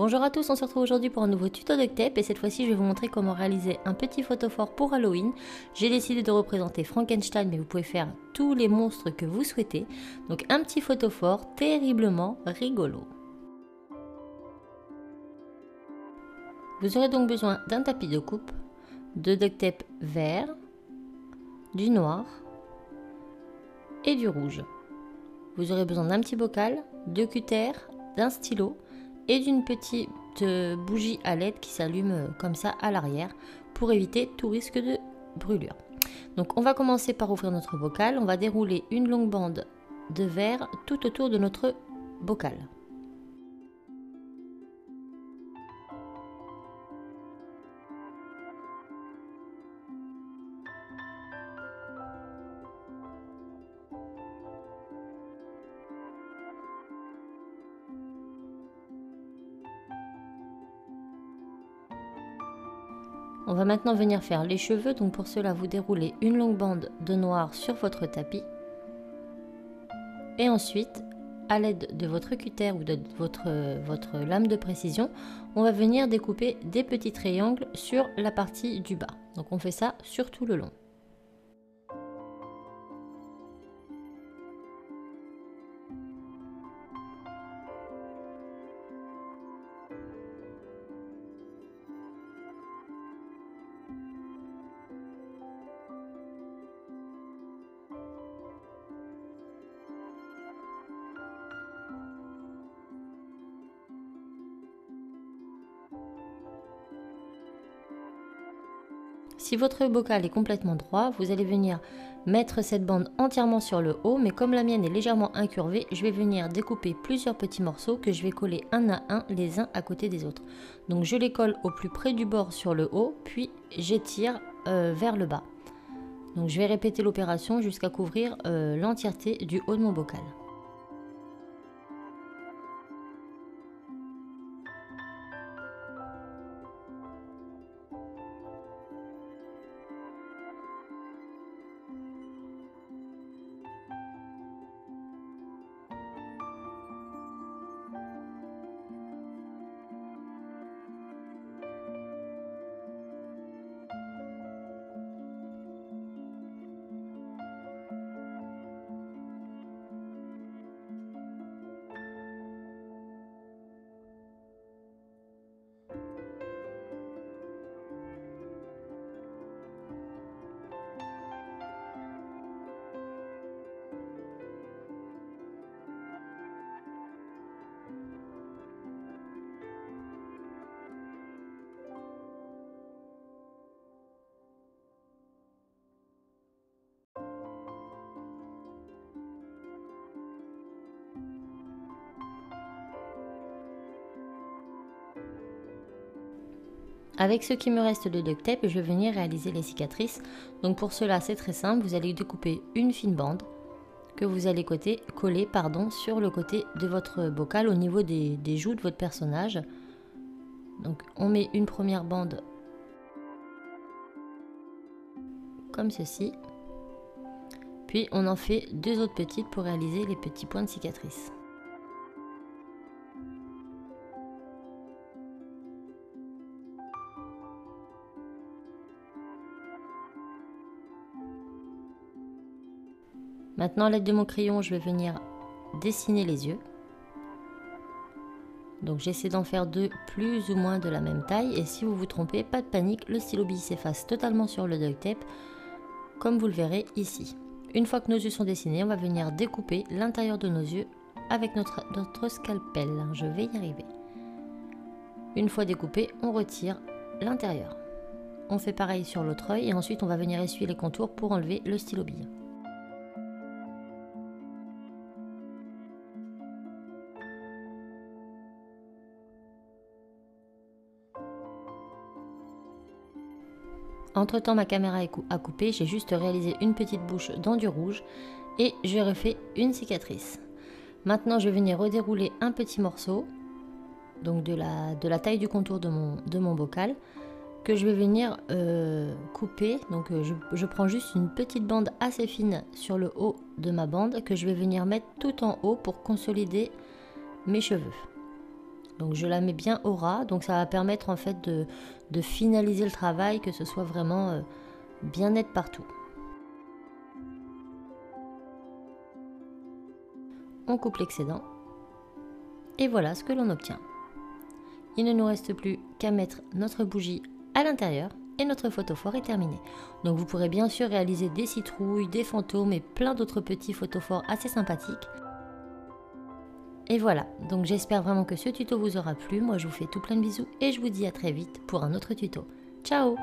Bonjour à tous, on se retrouve aujourd'hui pour un nouveau tuto duct tape et cette fois-ci je vais vous montrer comment réaliser un petit photophore pour Halloween. J'ai décidé de représenter Frankenstein mais vous pouvez faire tous les monstres que vous souhaitez. Donc un petit photophore terriblement rigolo. Vous aurez donc besoin d'un tapis de coupe, de duct tape vert, du noir et du rouge. Vous aurez besoin d'un petit bocal, de cutter, d'un stylo et d'une petite bougie à LED qui s'allume comme ça à l'arrière pour éviter tout risque de brûlure. Donc on va commencer par ouvrir notre bocal, on va dérouler une longue bande de verre tout autour de notre bocal. On va maintenant venir faire les cheveux, donc pour cela vous déroulez une longue bande de noir sur votre tapis et ensuite à l'aide de votre cutter ou de votre lame de précision, on va venir découper des petits triangles sur la partie du bas. Donc on fait ça sur tout le long. Si votre bocal est complètement droit, vous allez venir mettre cette bande entièrement sur le haut, mais comme la mienne est légèrement incurvée, je vais venir découper plusieurs petits morceaux que je vais coller un à un les uns à côté des autres. Donc je les colle au plus près du bord sur le haut, puis j'étire vers le bas. Donc je vais répéter l'opération jusqu'à couvrir l'entièreté du haut de mon bocal. Avec ce qui me reste de duct tape, je vais venir réaliser les cicatrices. Donc pour cela, c'est très simple, vous allez découper une fine bande que vous allez coller sur le côté de votre bocal au niveau des joues de votre personnage. Donc on met une première bande comme ceci, puis on en fait deux autres petites pour réaliser les petits points de cicatrices. Maintenant, à l'aide de mon crayon, je vais venir dessiner les yeux. Donc j'essaie d'en faire deux plus ou moins de la même taille. Et si vous vous trompez, pas de panique, le stylo bille s'efface totalement sur le duct tape, comme vous le verrez ici. Une fois que nos yeux sont dessinés, on va venir découper l'intérieur de nos yeux avec notre scalpel. Je vais y arriver. Une fois découpé, on retire l'intérieur. On fait pareil sur l'autre œil et ensuite on va venir essuyer les contours pour enlever le stylo bille. Entre temps, ma caméra a coupé, j'ai juste réalisé une petite bouche dans du rouge et j'ai refait une cicatrice. Maintenant, je vais venir redérouler un petit morceau, donc de la taille du contour de mon bocal, que je vais venir couper. Donc je prends juste une petite bande assez fine sur le haut de ma bande que je vais venir mettre tout en haut pour consolider mes cheveux. Donc je la mets bien au ras, donc ça va permettre en fait de finaliser le travail, que ce soit vraiment bien net partout. On coupe l'excédent et voilà ce que l'on obtient. Il ne nous reste plus qu'à mettre notre bougie à l'intérieur et notre photophore est terminé. Donc vous pourrez bien sûr réaliser des citrouilles, des fantômes et plein d'autres petits photophores assez sympathiques. Et voilà, donc j'espère vraiment que ce tuto vous aura plu. Moi je vous fais tout plein de bisous et je vous dis à très vite pour un autre tuto. Ciao!